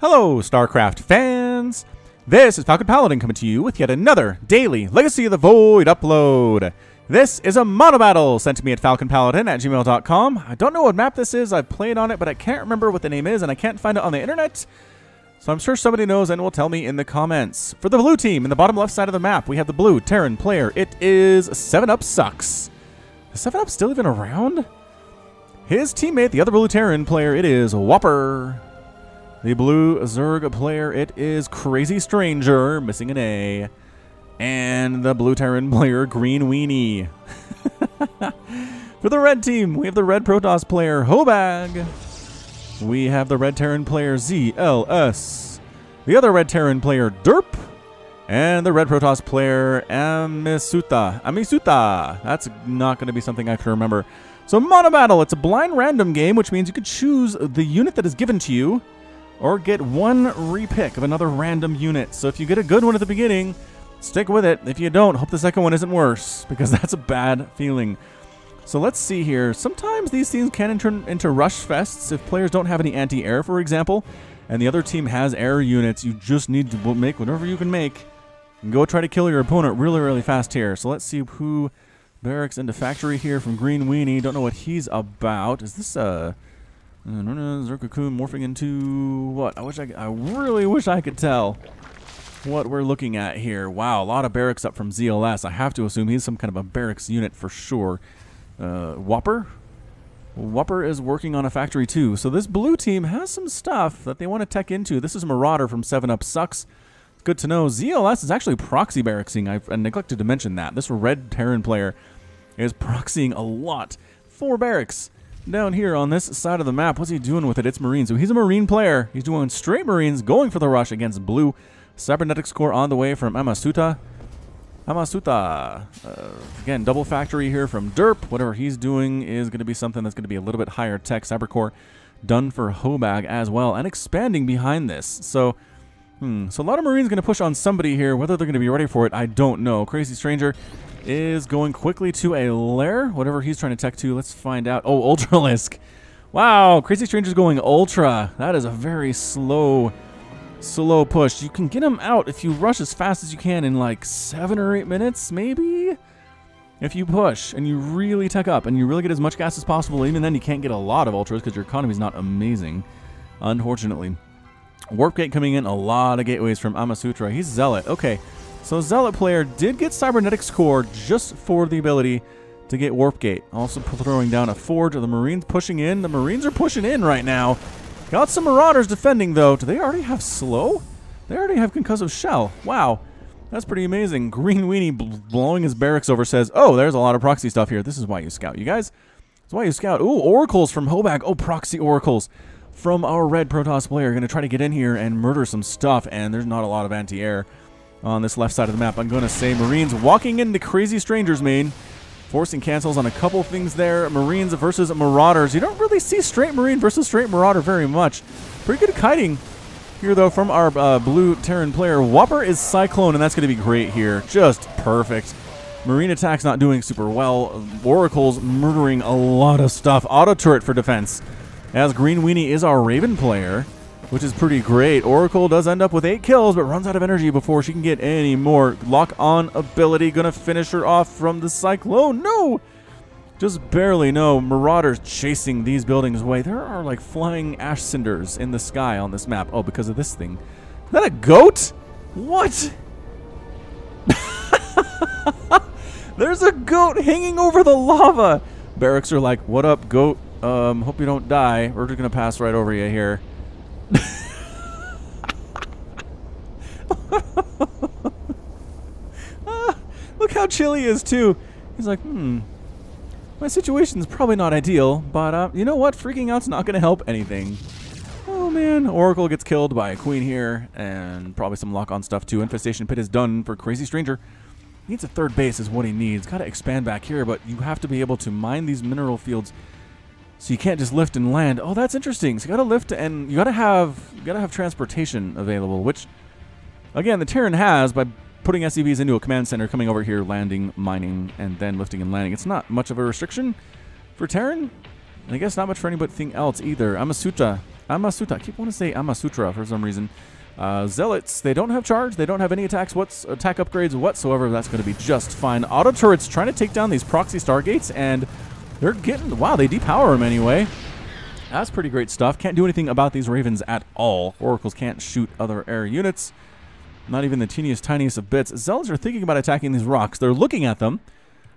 Hello, StarCraft fans! This is Falcon Paladin coming to you with yet another daily Legacy of the Void upload. This is a MONOBATTLE sent to me at falconpaladin@gmail.com. I don't know what map this is. I've played on it, but I can't remember what the name is, and I can't find it on the internet. So I'm sure somebody knows and will tell me in the comments. For the blue team, in the bottom left side of the map, we have the blue Terran player. It is 7-Up Sucks. Is 7-Up still even around? His teammate, the other blue Terran player, it is Whopper. The blue Zerg player, it is Crazy Stranger, missing an A. And the blue Terran player, Green Weenie. For the red team, we have the red Protoss player, Hobag. We have the red Terran player, ZLS. The other red Terran player, Derp. And the red Protoss player, Amisuta. That's not going to be something I can remember. So MONOBATTLE, it's a blind random game, which means you could choose the unit that is given to you, or get one repick of another random unit. So if you get a good one at the beginning, stick with it. If you don't, hope the second one isn't worse, because that's a bad feeling. So let's see here. Sometimes these things can turn into rush fests if players don't have any anti-air, for example, and the other team has air units. You just need to make whatever you can make and go try to kill your opponent really, really fast here. So let's see who barracks into factory here from Green Weenie. Don't know what he's about. Is this a... Zerg-Cocoon morphing into what? I really wish I could tell what we're looking at here. Wow, a lot of barracks up from ZLS. I have to assume he's some kind of a barracks unit for sure. Whopper? Whopper is working on a factory too. So this blue team has some stuff that they want to tech into. This is Marauder from 7-Up Sucks. It's good to know. ZLS is actually proxy barracksing. I neglected to mention that. This red Terran player is proxying a lot. 4 barracks. Down here on this side of the map, what's he doing with it? It's Marine. So he's a Marine player. He's doing straight Marines, going for the rush against blue. Cybernetics core on the way from Amasuta. Again, double factory here from Derp. Whatever he's doing is going to be something that's going to be a little bit higher tech. Cybercore done for Hobag as well, and expanding behind this. So a lot of Marines going to push on somebody here. Whether they're going to be ready for it, I don't know. Crazy Stranger is going quickly to a lair. Whatever he's trying to tech to, let's find out. Oh, Ultralisk. Wow, Crazy Stranger's going Ultra. That is a very slow push. You can get him out if you rush as fast as you can in like 7 or 8 minutes, maybe? If you push and you really tech up and you really get as much gas as possible. Even then, you can't get a lot of Ultras because your economy is not amazing, unfortunately. Warp Gate coming in, a lot of gateways from Amasutra. He's Zealot. Okay. So Zealot player did get Cybernetics core just for the ability to get Warp Gate. Also throwing down a Forge. Are the Marines pushing in? The Marines are pushing in right now. Got some Marauders defending though. Do they already have slow? They already have concussive shell. Wow. That's pretty amazing. Green Weenie blowing his barracks over says, oh, there's a lot of proxy stuff here. This is why you scout, you guys. That's why you scout. Ooh, Oracles from Hobag. Oh, proxy Oracles from our red Protoss player. Going to try to get in here and murder some stuff, and there's not a lot of anti-air on this left side of the map. I'm going to say Marines walking into Crazy Stranger's main, forcing cancels on a couple things there. Marines versus Marauders. You don't really see straight Marine versus straight Marauder very much. Pretty good kiting here, though, from our blue Terran player. Whopper is Cyclone, and that's going to be great here. Just perfect. Marine attack's not doing super well. Oracle's murdering a lot of stuff. Auto turret for defense, as Green Weenie is our Raven player, which is pretty great. Oracle does end up with 8 kills, but runs out of energy before she can get any more. Lock-on ability, gonna finish her off from the Cyclone. No! Just barely, no. Marauders chasing these buildings away. There are like flying ash cinders in the sky on this map. Oh, because of this thing. Is that a goat? What? There's a goat hanging over the lava. Barracks are like, what up, goat? Hope you don't die. We're just gonna pass right over you here. Look how chill he is too. He's like, my situation's probably not ideal, but you know what? Freaking out's not gonna help anything. Oh man, Oracle gets killed by a queen here, and probably some lock-on stuff too. Infestation Pit is done for Crazy Stranger. Needs a third base is what he needs. Gotta expand back here, but you have to be able to mine these mineral fields. So you can't just lift and land. Oh, that's interesting. So you gotta lift and you gotta have transportation available, which again the Terran has by putting SCVs into a command center, coming over here, landing, mining, and then lifting and landing. It's not much of a restriction for Terran. And I guess not much for anything else either. Amasuta Amasuta. I keep wanting to say Amasutra for some reason. Zealots, they don't have charge. They don't have any attack upgrades whatsoever. That's going to be just fine. Auto turrets trying to take down these proxy stargates, and they're getting... Wow, they depower them anyway. That's pretty great stuff. Can't do anything about these ravens at all. Oracles can't shoot other air units. Not even the teeniest, tiniest of bits. Zealots are thinking about attacking these rocks. They're looking at them.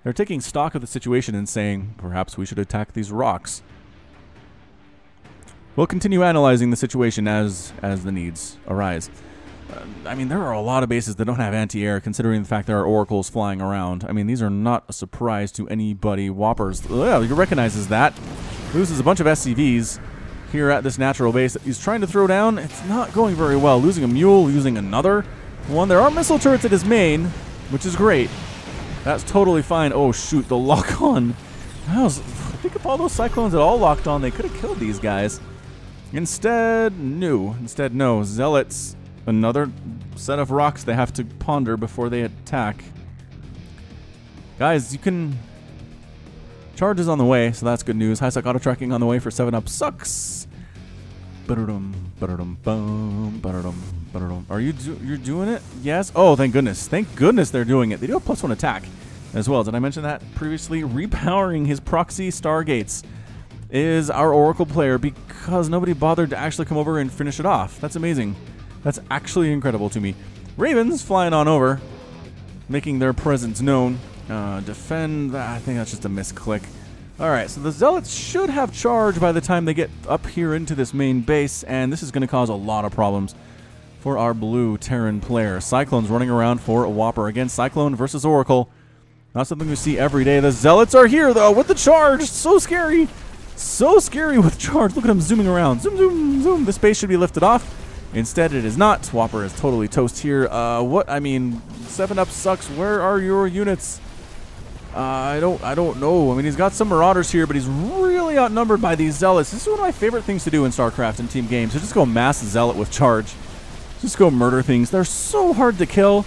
They're taking stock of the situation and saying, perhaps we should attack these rocks. We'll continue analyzing the situation as the needs arise. I mean, there are a lot of bases that don't have anti-air, considering the fact there are oracles flying around. I mean, these are not a surprise to anybody. Whoppers, yeah, he recognizes that. Loses a bunch of SCVs here at this natural base that he's trying to throw down. It's not going very well. Losing a mule, losing another one. There are missile turrets at his main, which is great. That's totally fine. Oh, shoot, the lock-on. I think if all those cyclones had all locked on, they could have killed these guys. Instead, no. Zealots, another set of rocks they have to ponder before they attack. Guys, you can... Charge is on the way, so that's good news. High-sec auto-tracking on the way for 7-up sucks. Are you you're doing it? Yes? Oh, thank goodness. Thank goodness they're doing it. They do have +1 attack as well. Did I mention that previously? Repowering his proxy stargates is our Oracle player because nobody bothered to actually come over and finish it off. That's amazing. That's actually incredible to me. Ravens flying on over, making their presence known. Defend. I think that's just a misclick. Alright, so the Zealots should have charge by the time they get up here into this main base, and this is going to cause a lot of problems for our blue Terran player. Cyclone's running around for a Whopper. Again, Cyclone versus Oracle. Not something we see every day. The Zealots are here, though, with the charge. So scary. So scary with charge. Look at him zooming around. Zoom, zoom, zoom. This base should be lifted off. Instead, it is not. Whopper is totally toast here. I mean, 7-up sucks. Where are your units? I don't know. I mean, he's got some Marauders here, but he's really outnumbered by these Zealots. This is one of my favorite things to do in StarCraft and team games. So just go mass Zealot with charge. Just go murder things. They're so hard to kill.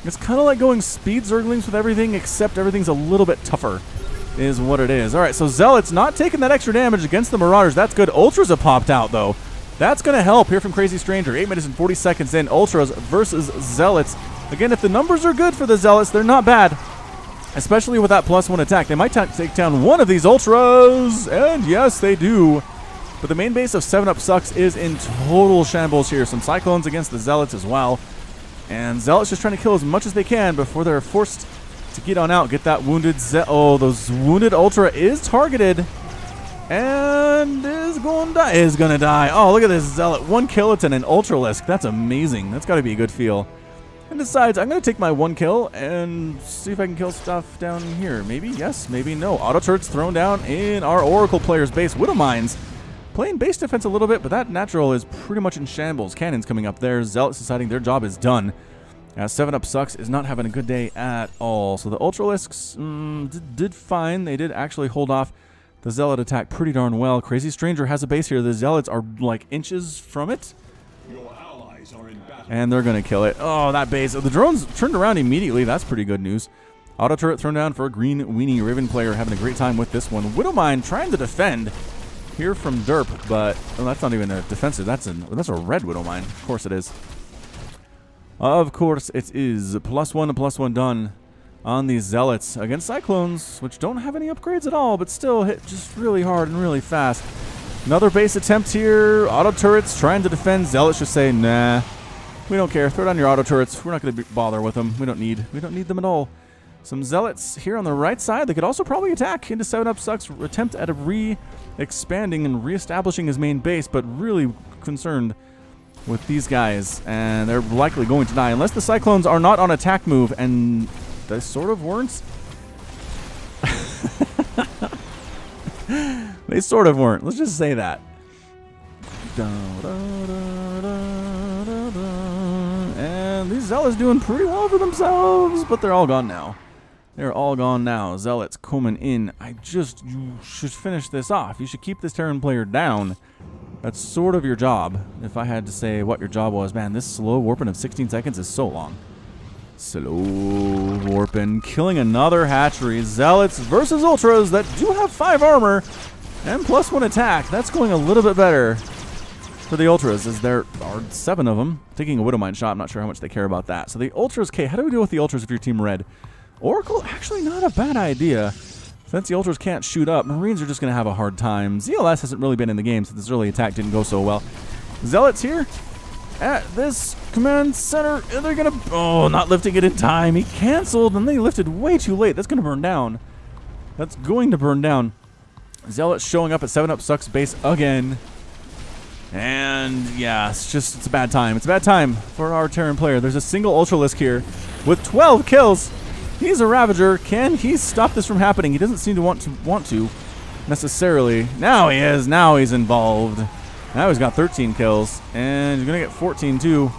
It's kind of like going speed Zerglings with everything, except everything's a little bit tougher, is what it is. All right, so Zealots not taking that extra damage against the Marauders. That's good. Ultras have popped out, though. That's going to help here from Crazy Stranger. 8 minutes and 40 seconds in. Ultras versus Zealots. Again, if the numbers are good for the Zealots, they're not bad. Especially with that +1 attack. They might take down one of these Ultras. And yes, they do. But the main base of 7-up sucks is in total shambles here. Some Cyclones against the Zealots as well. And Zealots just trying to kill as much as they can before they're forced to get on out. Get that wounded those wounded Ultra is targeted. And is going to die. Oh, look at this Zealot. 1 kill, it's an Ultralisk. That's amazing. That's got to be a good feel. And decides, I'm going to take my 1 kill and see if I can kill stuff down here. Maybe yes, maybe no. Auto turrets thrown down in our Oracle player's base. Widow Mines playing base defense a little bit, but that natural is pretty much in shambles. Cannons coming up there. Zealots deciding their job is done. 7-up sucks is not having a good day at all. So the Ultralisks did fine. They did actually hold off the Zealot attack pretty darn well. Crazy Stranger has a base here. The Zealots are like inches from it. And they're going to kill it. Oh, that base. The drones turned around immediately. That's pretty good news. Auto turret thrown down for a green weenie Raven player having a great time with this one. Widowmine trying to defend here from Derp, but that's not even a defensive. That's a red Widowmine. Of course it is. Of course it is. +1 done on these Zealots against Cyclones, which don't have any upgrades at all, but still hit just really hard and really fast. Another base attempt here. Auto turrets trying to defend. Zealots just say, nah. We don't care. Throw down your auto turrets. We're not going to bother with them. We don't need them at all. Some Zealots here on the right side. They could also probably attack into 7-up sucks. Attempt at a re-expanding and re-establishing his main base, but really concerned with these guys. And they're likely going to die unless the Cyclones are not on attack move, and they sort of weren't. They sort of weren't. Let's just say that. And these Zealots doing pretty well for themselves, but they're all gone now. They're all gone now. Zealots coming in. You should finish this off. You should keep this Terran player down. That's sort of your job. If I had to say what your job was, man, this slow warping of 16 seconds is so long. Slow warping, killing another hatchery. Zealots versus Ultras that do have 5 armor and +1 attack. That's going a little bit better for the Ultras, as there are 7 of them. Taking a Widowmine shot, I'm not sure how much they care about that. So the Ultras, okay, how do we deal with the Ultras if you're Team Red? Oracle, actually not a bad idea. Since the Ultras can't shoot up, Marines are just going to have a hard time. ZLS hasn't really been in the game, so this early attack didn't go so well. Zealots here at this command center, and they're going to... Oh, not lifting it in time. He canceled, and they lifted way too late. That's going to burn down. That's going to burn down. Zealot showing up at 7-Up Sucks base again. And yeah, it's a bad time. It's a bad time for our Terran player. There's a single Ultralisk here with 12 kills. He's a Ravager. Can he stop this from happening? He doesn't seem to want to necessarily. Now he is. Now he's involved. Now he's got 13 kills. And he's going to get 14 too.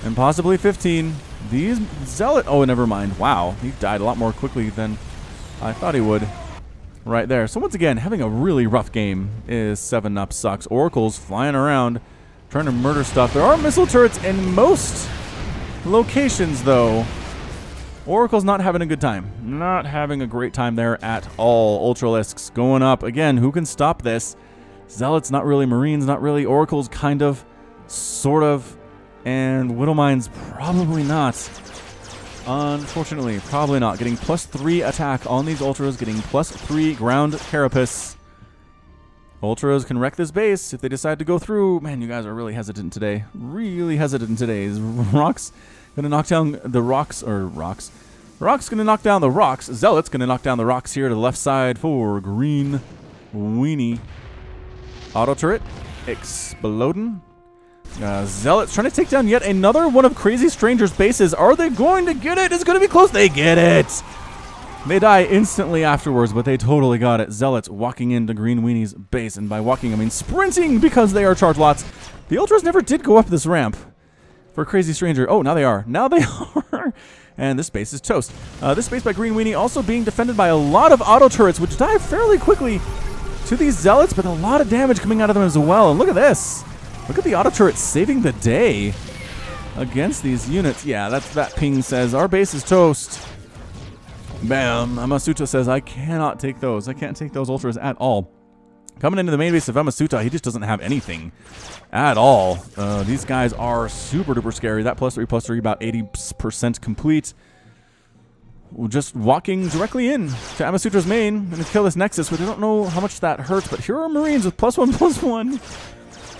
And possibly 15. These Zealot... Oh, never mind. Wow. He died a lot more quickly than I thought he would. Right there. So once again, having a really rough game is 7-Up Sucks. Oracle's flying around, trying to murder stuff. There are missile turrets in most locations, though. Oracle's not having a good time. Not having a great time there at all. Ultralisks going up. Again, who can stop this? Zealots, not really. Marines, not really. Oracle's kind of, sort of. And Widowmines, probably not. Unfortunately, probably not. Getting +3 attack on these Ultras, getting +3 ground carapace. Ultras can wreck this base if they decide to go through. Man, you guys are really hesitant today. Really hesitant today. Is Rocks going to knock down the rocks, or Rocks? Rocks going to knock down the rocks. Zealot's going to knock down the rocks here to the left side for Green Weenie. Auto turret exploding. Zealots trying to take down yet another one of Crazy Stranger's bases. Are they going to get it? It's going to be close. They get it. They die instantly afterwards, but they totally got it. Zealots walking into Green Weenie's base. And by walking, I mean sprinting, because they are charge lots. The Ultras never did go up this ramp for Crazy Stranger. Oh, now they are. Now they are. And this base is toast. This base by Green Weenie also being defended by a lot of auto turrets, which die fairly quickly to these Zealots, but a lot of damage coming out of them as well. And look at this. Look at the auto turret saving the day against these units. Yeah, that ping says our base is toast. Bam. Amasuta says I cannot take those. I can't take those Ultras at all. Coming into the main base of Amasuta, he just doesn't have anything at all. These guys are super duper scary. That +3/+3, about 80% complete. Just walking directly in to Amasuta's main. Going to kill this Nexus, but I don't know how much that hurts. But here are Marines with +1/+1.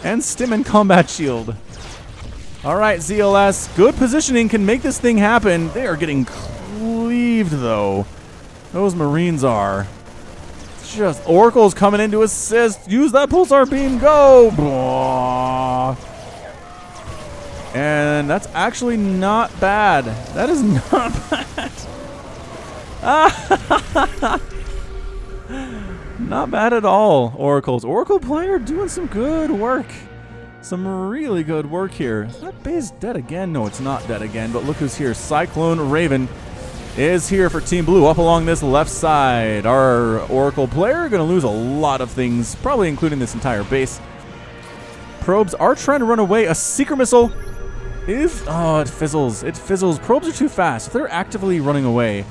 And Stim and Combat Shield. All right, ZLS. Good positioning can make this thing happen. They are getting cleaved, though. Those Marines are. Just Oracle's coming in to assist. Use that Pulsar Beam. Go! Blah. And that's actually not bad. That is not bad. Not bad at all, Oracles. Oracle player doing some good work. Some really good work here. Is that base dead again? No, it's not dead again, but look who's here. Cyclone Raven is here for Team Blue up along this left side. Our Oracle player going to lose a lot of things, probably including this entire base. Probes are trying to run away. A Seeker Missile is... Oh, it fizzles. It fizzles. Probes are too fast. If they're actively running away,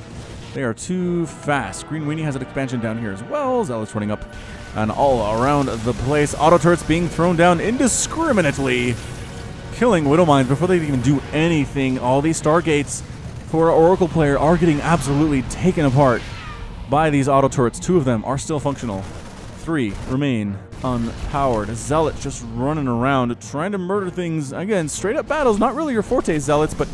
they are too fast. Green Weenie has an expansion down here as well. Zealot's running up and all around the place. Auto turrets being thrown down indiscriminately, killing Widowmines before they even do anything. All these Stargates for our Oracle player are getting absolutely taken apart by these auto turrets. 2 of them are still functional. 3 remain unpowered. Zealot just running around trying to murder things. Again, straight up battles. Not really your forte, Zealots, but...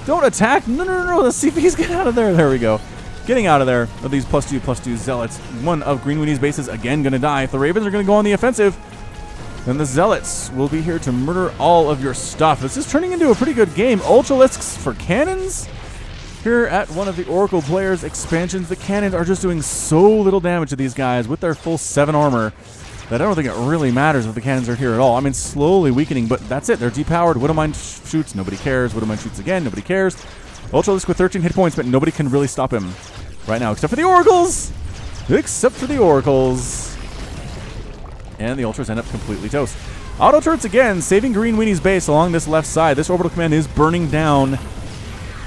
Don't attack! No, no, no, no, the CPs, get out of there! There we go. Getting out of there of these +2/+2 Zealots. One of Green Weenie's bases again gonna die. If the Ravens are gonna go on the offensive, then the Zealots will be here to murder all of your stuff. This is turning into a pretty good game. Ultralisks for cannons? Here at one of the Oracle players' expansions, the cannons are just doing so little damage to these guys with their full 7 armor that I don't think it really matters if the cannons are here at all. I mean, slowly weakening, but that's it. They're depowered. Widowmine shoots. Nobody cares. Widowmine shoots again. Nobody cares. Ultralisk with 13 hit points, but nobody can really stop him right now, except for the Oracles. Except for the Oracles. And the Ultras end up completely toast. Auto turrets again, saving Green Weenie's base along this left side. This orbital command is burning down,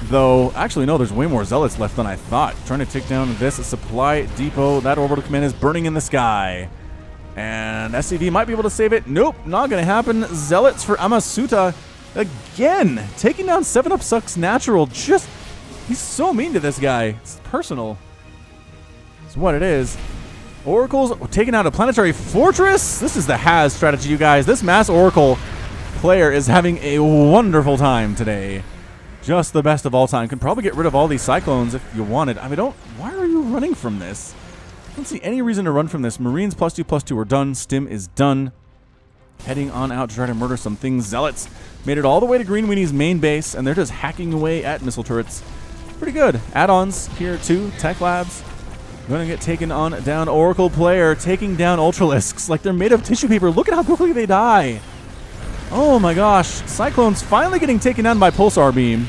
though. Actually, no, there's way more Zealots left than I thought. Trying to take down this supply depot. That orbital command is burning in the sky. And SCV might be able to save it. Nope, not going to happen. Zealots for Amasuta again. Taking down 7-Up Sucks Natural. Just, he's so mean to this guy. It's personal. It's what it is. Oracle's taking out a planetary fortress. This is the Has strategy, you guys. This Mass Oracle player is having a wonderful time today. Just the best of all time. Can probably get rid of all these Cyclones if you wanted. I mean, why are you running from this? I don't see any reason to run from this. Marines +2/+2 are done. Stim is done. Heading on out to try to murder some things. Zealots made it all the way to Green Weenie's main base, and they're just hacking away at missile turrets. Pretty good. Add-ons here too. Tech Labs. Going to get taken on down. Oracle player taking down Ultralisks like they're made of tissue paper. Look at how quickly they die. Oh my gosh. Cyclone's finally getting taken down by Pulsar Beam.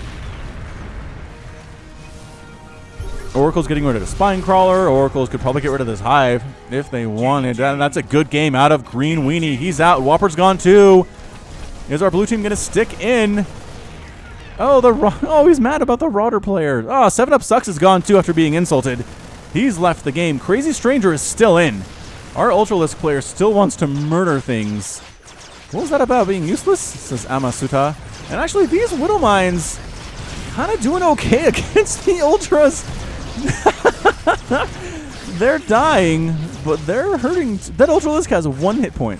Oracle's getting rid of the Spine Crawler. Oracles could probably get rid of this Hive if they wanted. And that's a good game out of Green Weenie. He's out. Whopper's gone too. Is our blue team going to stick in? Oh, he's mad about the Rodder player. Oh, 7-Up Sucks is gone too after being insulted. He's left the game. Crazy Stranger is still in. Our Ultralisk player still wants to murder things. What was that about, being useless? Says Amasuta. And actually, these Widow Mines kind of doing okay against the Ultras. They're dying, but they're hurting. That Ultralisk has 1 hit point.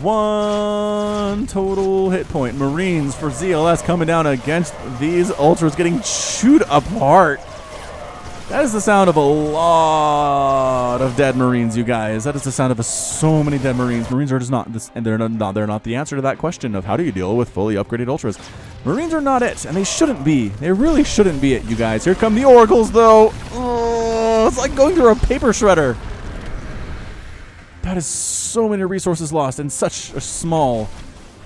1 total hit point. Marines for ZLS coming down against these Ultras, getting chewed apart. That is the sound of a lot of dead Marines, you guys. That is the sound of so many dead Marines. Marines are just not this, and they're not the answer to that question of how do you deal with fully upgraded Ultras. Marines are not it, and they shouldn't be. They really shouldn't be it, you guys. Here come the Oracles, though. Oh, it's like going through a paper shredder. That is so many resources lost in such a small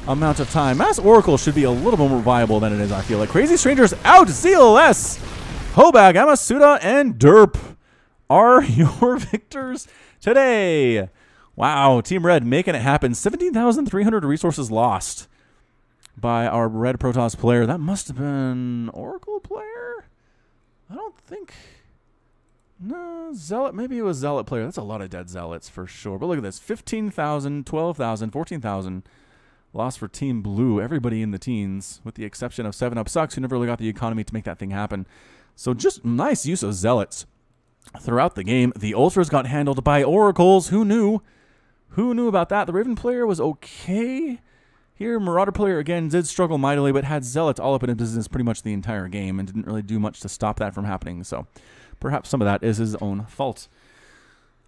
amount of time. Mass Oracle should be a little bit more viable than it is, I feel like. Crazy Strangers out. ZLS. Hobag, Amasuta, and Derp are your victors today. Wow, Team Red making it happen. 17,300 resources lost by our Red Protoss player. That must have been Oracle player? I don't think... No, Zealot. Maybe it was Zealot player. That's a lot of dead Zealots for sure. But look at this. 15,000, 12,000, 14,000 lost for Team Blue. Everybody in the teens, with the exception of 7-Up Sucks, who never really got the economy to make that thing happen. So just nice use of Zealots throughout the game. The Ultras got handled by Oracles. Who knew? Who knew about that? The Raven player was okay. Here, Marauder player, again, did struggle mightily, but had Zealots all up in his business pretty much the entire game and didn't really do much to stop that from happening. So perhaps some of that is his own fault.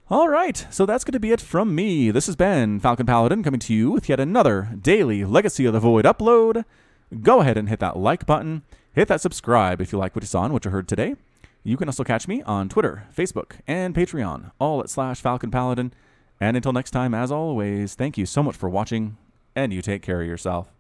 All right, so that's going to be it from me. This has been Falcon Paladin coming to you with yet another daily Legacy of the Void upload. Go ahead and hit that like button. Hit that subscribe if you like what you saw and what you heard today. You can also catch me on Twitter, Facebook, and Patreon, all at /Falcon Paladin. And until next time, as always, thank you so much for watching, and you take care of yourself.